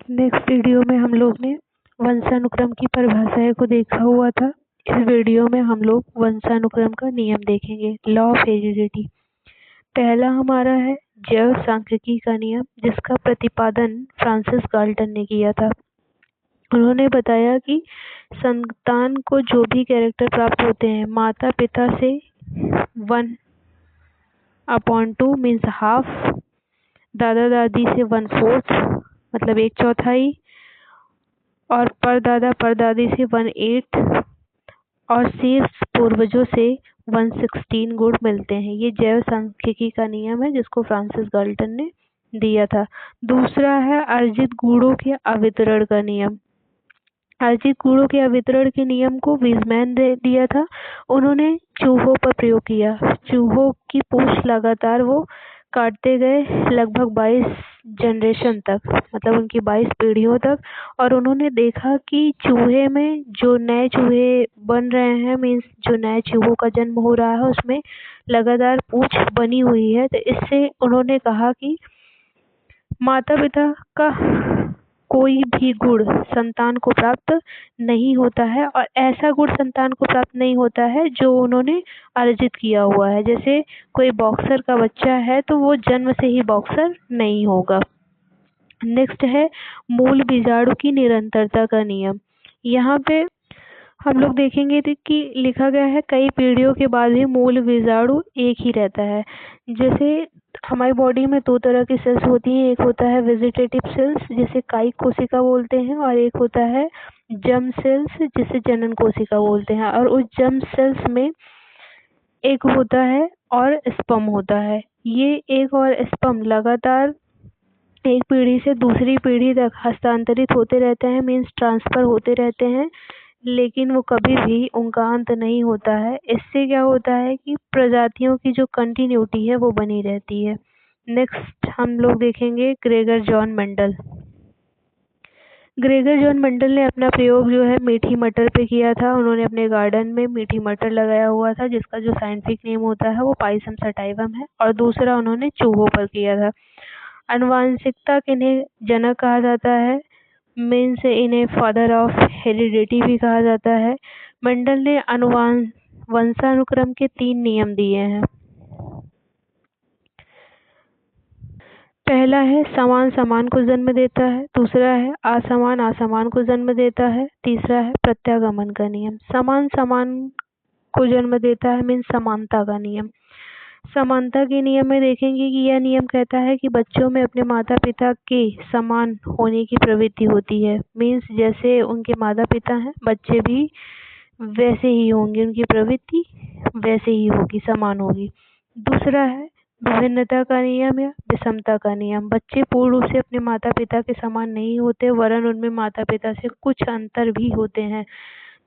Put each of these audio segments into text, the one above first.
Next video में हम लोग ने वंशानुक्रम की परिभाषाएं को देखा हुआ था। इस वीडियो में हम लोग वंशानुक्रम का नियम देखेंगे, लॉ ऑफ हेरिडिटी। पहला हमारा है जैव सांख्यिकी का नियम, जिसका प्रतिपादन फ्रांसिस गाल्टन ने किया था। उन्होंने बताया कि संतान को जो भी कैरेक्टर प्राप्त होते हैं माता पिता से 1/2 मीन्स हाफ, दादा दादी से 1/4 मतलब 1/4, और परदादा परदादी से 1/8 और शेष पूर्वजों से 1/16 गुण मिलते हैं। ये जैव सांख्यिकी का नियम है जिसको फ्रांसिस गाल्टन ने दिया था। दूसरा है अर्जित गुणों के अवितरण का नियम। अर्जित गुणों के अवितरण के नियम को वीजमैन ने दिया था। उन्होंने चूहों पर प्रयोग किया। चूहों की पूंछ लगातार वो काटते गए लगभग 22 जनरेशन तक, मतलब उनकी 22 पीढ़ियों तक, और उन्होंने देखा कि चूहे में जो नए चूहे बन रहे हैं, मीन्स जो नए चूहों का जन्म हो रहा है उसमें लगातार पूंछ बनी हुई है। तो इससे उन्होंने कहा कि माता पिता का कोई भी गुण संतान को प्राप्त नहीं होता है, और ऐसा गुण संतान को प्राप्त नहीं होता है जो उन्होंने अर्जित किया हुआ है। जैसे कोई बॉक्सर का बच्चा है तो वो जन्म से ही बॉक्सर नहीं होगा। नेक्स्ट है मूल बीजाणु की निरंतरता का नियम। यहाँ पे हम लोग देखेंगे कि लिखा गया है कई पीढ़ियों के बाद भी मूल बीजाणु एक ही रहता है। जैसे हमारी बॉडी में दो तरह की सेल्स होती हैं, एक होता है वेजिटेटिव सेल्स जिसे कायिक कोशिका बोलते हैं, और एक होता है जर्म सेल्स जिसे जनन कोशिका बोलते हैं। और उस जर्म सेल्स में एक होता है और स्पर्म होता है। ये एक और स्पर्म लगातार एक पीढ़ी से दूसरी पीढ़ी तक हस्तांतरित होते रहते हैं, मीन्स ट्रांसफर होते रहते हैं, लेकिन वो कभी भी उनका अंत नहीं होता है। इससे क्या होता है कि प्रजातियों की जो कंटिन्यूटी है वो बनी रहती है। नेक्स्ट हम लोग देखेंगे Gregor John Mendel. Gregor John Mendel ने अपना प्रयोग जो है मीठी मटर पे किया था। उन्होंने अपने गार्डन में मीठी मटर लगाया हुआ था जिसका जो साइंटिफिक नेम होता है वो पाइसम सटाइवम है, और दूसरा उन्होंने चूहों पर किया था। आनुवांशिकता किन्हें जनक कहा जाता है, मीन्स इन्हें फादर ऑफ हेरिडिटी भी कहा जाता है। मेंडल ने वंशानुक्रम के 3 नियम दिए हैं। पहला है समान समान को जन्म देता है, दूसरा है असमान असमान को जन्म देता है, तीसरा है प्रत्यागमन का नियम। समान समान को जन्म देता है मीन्स समानता का नियम। समानता के नियम में देखेंगे कि यह नियम कहता है कि बच्चों में अपने माता पिता के समान होने की प्रवृत्ति होती है, मीन्स जैसे उनके माता पिता हैं बच्चे भी वैसे ही होंगे, उनकी प्रवृत्ति वैसे ही होगी, समान होगी। दूसरा है विभिन्नता का नियम या विषमता का नियम। बच्चे पूर्ण रूप से अपने माता पिता के समान नहीं होते, वरन उनमें माता पिता से कुछ अंतर भी होते हैं।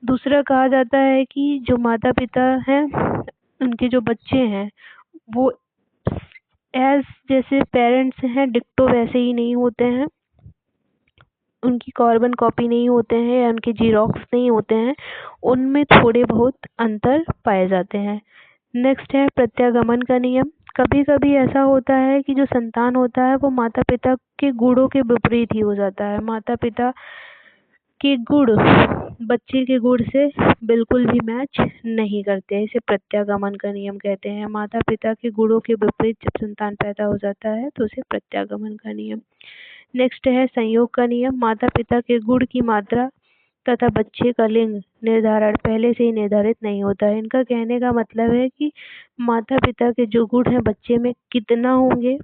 दूसरा कहा जाता है कि जो माता पिता हैं उनके जो बच्चे हैं वो एज जैसे पेरेंट्स हैं डिक्टो वैसे ही नहीं होते हैं, उनकी कार्बन कॉपी नहीं होते हैं या उनके जीरोक्स नहीं होते हैं, उनमें थोड़े बहुत अंतर पाए जाते हैं। नेक्स्ट है प्रत्यागमन का नियम। कभी कभी ऐसा होता है कि जो संतान होता है वो माता पिता के गुणों के विपरीत ही हो जाता है। माता पिता के गुण बच्चे के गुण से बिल्कुल भी मैच नहीं करते, इसे प्रत्यागमन का नियम कहते हैं। माता पिता के गुणों के विपरीत जब संतान पैदा हो जाता है तो उसे प्रत्यागमन का नियम। नेक्स्ट है संयोग का नियम। माता पिता के गुण की मात्रा तथा बच्चे का लिंग निर्धारण पहले से ही निर्धारित नहीं होता है। इनका कहने का मतलब है कि माता पिता के जो गुण हैं बच्चे में कितना होंगे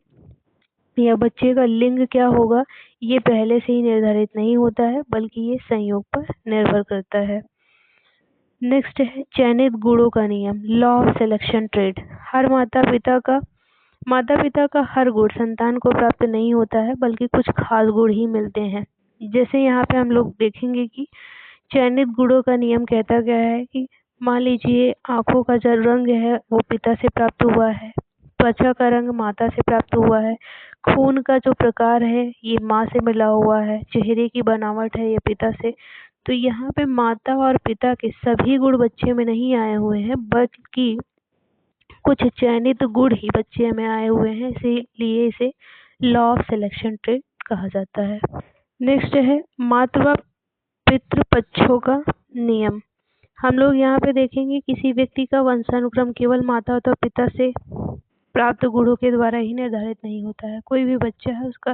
या बच्चे का लिंग क्या होगा ये पहले से ही निर्धारित नहीं होता है, बल्कि ये संयोग पर निर्भर करता है। नेक्स्ट है चयनित गुणों का नियम, लॉ ऑफ सिलेक्शन ट्रेट। हर माता पिता का हर गुण संतान को प्राप्त नहीं होता है, बल्कि कुछ खास गुण ही मिलते हैं। जैसे यहाँ पे हम लोग देखेंगे कि चयनित गुणों का नियम कहता क्या है कि मान लीजिए आंखों का जो रंग है वो पिता से प्राप्त हुआ है, त्वचा का रंग माता से प्राप्त हुआ है, खून का जो प्रकार है ये माँ से मिला हुआ है, चेहरे की बनावट है ये पिता से। तो यहाँ पे माता और पिता के सभी गुण बच्चे में नहीं आए हुए हैं, बल्कि कुछ चयनित गुण ही बच्चे में आए हुए हैं, इसीलिए इसे लॉ ऑफ सिलेक्शन ट्रेट कहा जाता है। नेक्स्ट है मातृ व पितृ पक्षों का नियम। हम लोग यहाँ पे देखेंगे किसी व्यक्ति का वंशानुक्रम केवल माता अथवा पिता से प्राप्त गुणों के द्वारा ही निर्धारित नहीं होता है। कोई भी बच्चा है उसका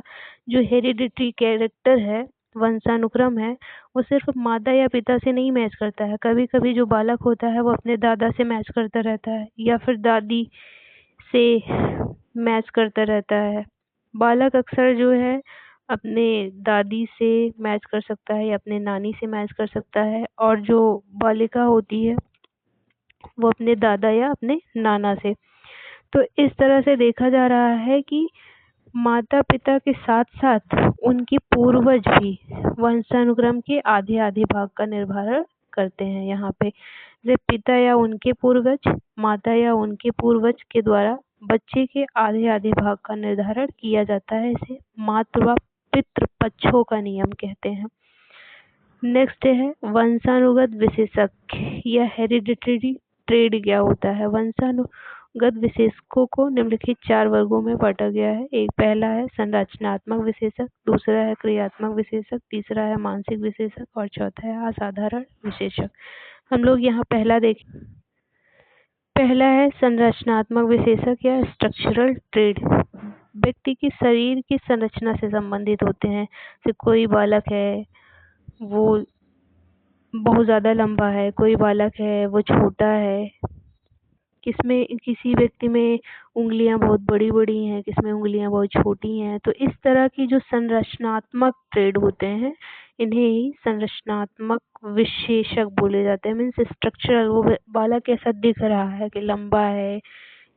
जो हेरिडिटरी कैरेक्टर है, वंशानुक्रम है, वो सिर्फ माता या पिता से नहीं मैच करता है। कभी कभी जो बालक होता है वो अपने दादा से मैच करता रहता है या फिर दादी से मैच करता रहता है। बालक अक्सर जो है अपने दादी से मैच कर सकता है या अपने नानी से मैच कर सकता है, और जो बालिका होती है वो अपने दादा या अपने नाना से। तो इस तरह से देखा जा रहा है कि माता पिता के साथ साथ उनके पूर्वज भी वंशानुक्रम के आधे आधे भाग का निर्धारण करते हैं। यहाँ पे जब पिता या उनके पूर्वज, माता या उनके पूर्वज के द्वारा बच्चे के आधे आधे भाग का निर्धारण किया जाता है, इसे मातृ व पितृ पक्षों का नियम कहते हैं। नेक्स्ट है वंशानुगत विशेषक या हेरिडिटरी ट्रेड क्या होता है। वंशानुगत विशेषकों को निम्नलिखित 4 वर्गों में बांटा गया है। एक पहला है संरचनात्मक विशेषक, दूसरा है क्रियात्मक विशेषक, तीसरा है मानसिक विशेषक और चौथा है असाधारण विशेषक। हम लोग यहाँ पहला है संरचनात्मक विशेषक या स्ट्रक्चरल ट्रेड। व्यक्ति के शरीर की संरचना से संबंधित होते हैं। जैसे कोई बालक है वो बहुत ज़्यादा लंबा है, कोई बालक है वो छोटा है, किसी व्यक्ति में उंगलियां बहुत बड़ी बड़ी हैं, किसमें उंगलियां बहुत छोटी हैं। तो इस तरह की जो संरचनात्मक ट्रेड होते हैं इन्हें ही संरचनात्मक विशेषक बोले जाते हैं। मीन्स स्ट्रक्चरल, वो बालक कैसा दिख रहा है, कि लंबा है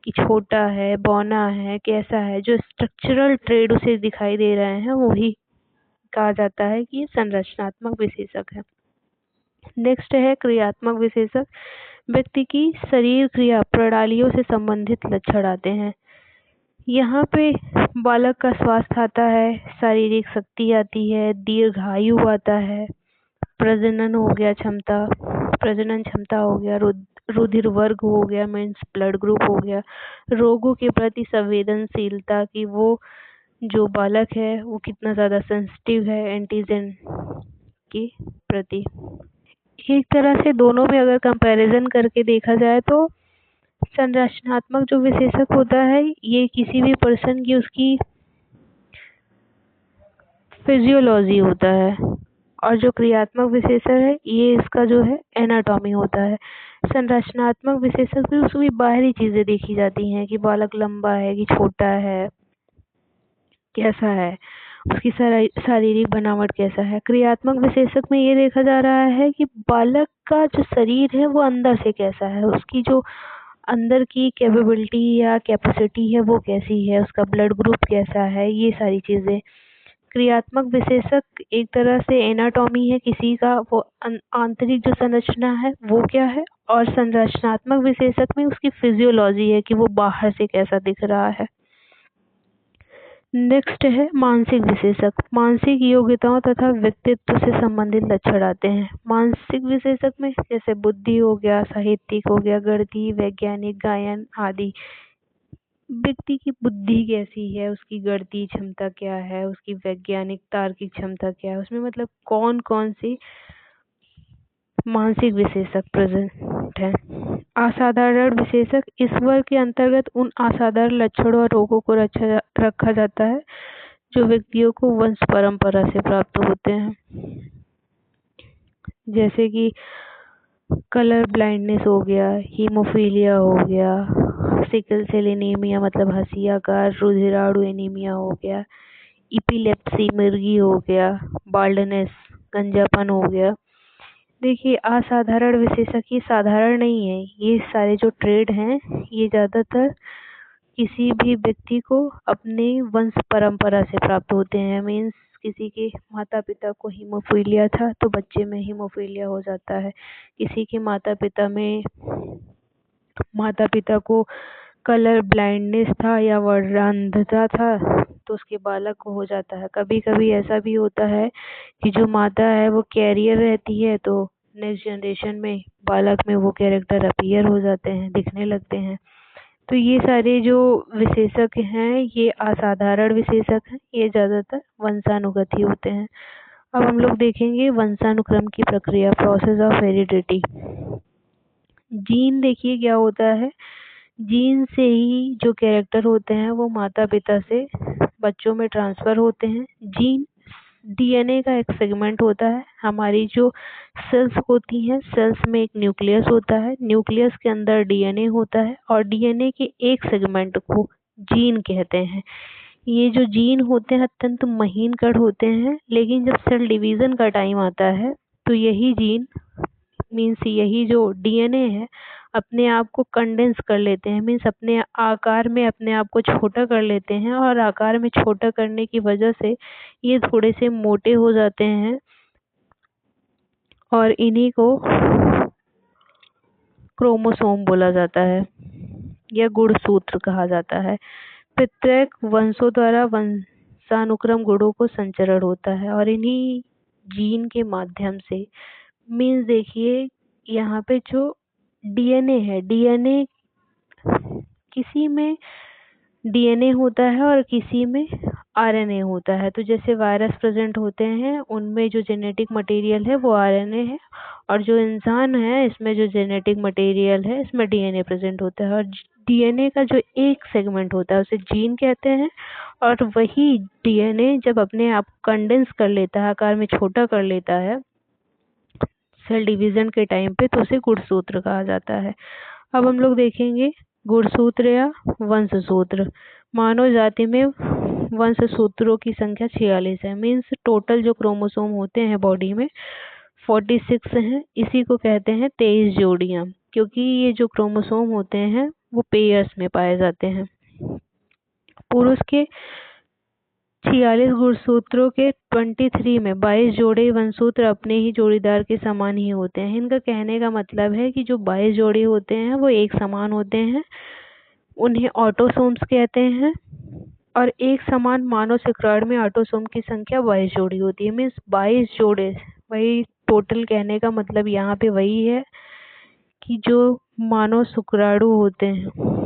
कि छोटा है, बौना है, कैसा है, जो स्ट्रक्चरल ट्रेड उसे दिखाई दे रहे हैं वही कहा जाता है कि ये संरचनात्मक विशेषक है। नेक्स्ट है क्रियात्मक विशेषक। व्यक्ति की शरीर क्रिया प्रणालियों से संबंधित लक्षण आते हैं। यहाँ पे बालक का स्वास्थ्य आता है, शारीरिक शक्ति आती है, दीर्घायु आता है, प्रजनन हो गया क्षमता, प्रजनन क्षमता हो गया, रुधिर वर्ग हो गया, मीन्स ब्लड ग्रुप हो गया, रोगों के प्रति संवेदनशीलता की वो जो बालक है वो कितना ज़्यादा सेंसिटिव है एंटीजन के प्रति। एक तरह से दोनों में अगर कंपैरिजन करके देखा जाए तो संरचनात्मक जो विशेषक होता है ये किसी भी पर्सन की उसकी फिजियोलॉजी होता है, और जो क्रियात्मक विशेषक है ये इसका जो है एनाटॉमी होता है। संरचनात्मक विशेषक में उसकी बाहरी चीजें देखी जाती हैं कि बालक लंबा है कि छोटा है, कैसा है, उसकी शारीरिक बनावट कैसा है। क्रियात्मक विशेषक में ये देखा जा रहा है कि बालक का जो शरीर है वो अंदर से कैसा है, उसकी जो अंदर की कैपेबिलिटी या कैपेसिटी है वो कैसी है, उसका ब्लड ग्रुप कैसा है, ये सारी चीजें। क्रियात्मक विशेषक एक तरह से एनाटॉमी है किसी का, वो आंतरिक जो संरचना है वो क्या है, और संरचनात्मक विशेषक में उसकी फिजियोलॉजी है कि वो बाहर से कैसा दिख रहा है। नेक्स्ट है मानसिक विशेषक। मानसिक योग्यताओं तथा व्यक्तित्व से संबंधित लक्षण आते हैं। मानसिक विशेषक में जैसे बुद्धि हो गया, साहित्यिक हो गया, गणितीय, वैज्ञानिक, गायन आदि। व्यक्ति की बुद्धि कैसी है, उसकी गणितीय क्षमता क्या है, उसकी वैज्ञानिक तार्किक क्षमता क्या है, उसमें मतलब कौन कौन सी मानसिक विशेषक प्रेजेंट है। असाधारण विशेषक, इस वर्ग के अंतर्गत उन असाधारण लक्षणों और रोगों को रखा जाता है जो व्यक्तियों को वंश परंपरा से प्राप्त होते हैं, जैसे कि कलर ब्लाइंडनेस हो गया, हीमोफीलिया हो गया, सिकल सेल एनीमिया मतलब हसिया का, रुधिराणु एनीमिया हो गया, इपिलेप्सी मिर्गी हो गया, बाल्डनेस गंजापन हो गया। देखिए असाधारण विशेषक ये साधारण नहीं है, ये सारे जो ट्रेड हैं ये ज़्यादातर किसी भी व्यक्ति को अपने वंश परंपरा से प्राप्त होते हैं। मीन्स किसी के माता पिता को हीमोफीलिया था तो बच्चे में हीमोफीलिया हो जाता है, किसी के माता पिता को कलर ब्लाइंडनेस था या वर्णांधता था तो उसके बालक को हो जाता है। कभी कभी ऐसा भी होता है कि जो माता है वो कैरियर रहती है तो नेक्स्ट जनरेशन में बालक में वो कैरेक्टर अपीयर हो जाते हैं, दिखने लगते हैं। तो ये सारे जो विशेषक हैं ये असाधारण विशेषक हैं, ये ज़्यादातर वंशानुगत ही होते हैं। अब हम लोग देखेंगे वंशानुक्रम की प्रक्रिया, प्रोसेस ऑफ हेरिडिटी। जीन देखिए क्या होता है, जीन से ही जो कैरेक्टर होते हैं वो माता पिता से बच्चों में ट्रांसफर होते हैं। जीन डीएनए का एक सेगमेंट होता है। हमारी जो सेल्स होती हैं, सेल्स में एक न्यूक्लियस होता है, न्यूक्लियस के अंदर डीएनए होता है और डीएनए के एक सेगमेंट को जीन कहते हैं। ये जो जीन होते हैं अत्यंत महीन कण होते हैं, लेकिन जब सेल डिवीजन का टाइम आता है तो यही जीन मीन्स यही जो डीएनए है अपने आप को कंडेंस कर लेते हैं, मीन्स अपने आकार में अपने आप को छोटा कर लेते हैं और आकार में छोटा करने की वजह से ये थोड़े से मोटे हो जाते हैं और इन्हीं को क्रोमोसोम बोला जाता है या गुणसूत्र कहा जाता है। प्रत्येक वंशों द्वारा वंशानुक्रम गुणों को संचरण होता है और इन्हीं जीन के माध्यम से मीन्स देखिए यहाँ पे जो डीएनए है, डीएनए किसी में डीएनए होता है और किसी में आरएनए होता है। तो जैसे वायरस प्रेजेंट होते हैं उनमें जो जेनेटिक मटेरियल है वो आरएनए है और जो इंसान है इसमें जो जेनेटिक मटेरियल है इसमें डीएनए प्रेजेंट होता है। और डीएनए का जो एक सेगमेंट होता है उसे जीन कहते हैं और वही डीएनए जब अपने आप कंडेंस कर लेता है, आकार में छोटा कर लेता है सेल डिवीजन के टाइम पे, तो उसे गुणसूत्र कहा जाता है। अब हम लोग देखेंगे गुणसूत्र या वंशसूत्र। मानव जाति में वंशसूत्रों की संख्या 46 है, मीन्स टोटल जो क्रोमोसोम होते हैं बॉडी में 46 हैं। इसी को कहते हैं 23 जोड़ियां, क्योंकि ये जो क्रोमोसोम होते हैं वो पेयर्स में पाए जाते हैं। पुरुष के 46 गुणसूत्रों के 23 में 22 जोड़े वंशसूत्र अपने ही जोड़ीदार के समान ही होते हैं। इनका कहने का मतलब है कि जो 22 जोड़े होते हैं वो एक समान होते हैं, उन्हें ऑटोसोम्स कहते हैं। और एक समान मानव शुक्राणु में ऑटोसोम की संख्या 22 जोड़ी होती है, मीन्स 22 जोड़े। वही टोटल कहने का मतलब यहाँ पे वही है कि जो मानव शुक्राणु होते हैं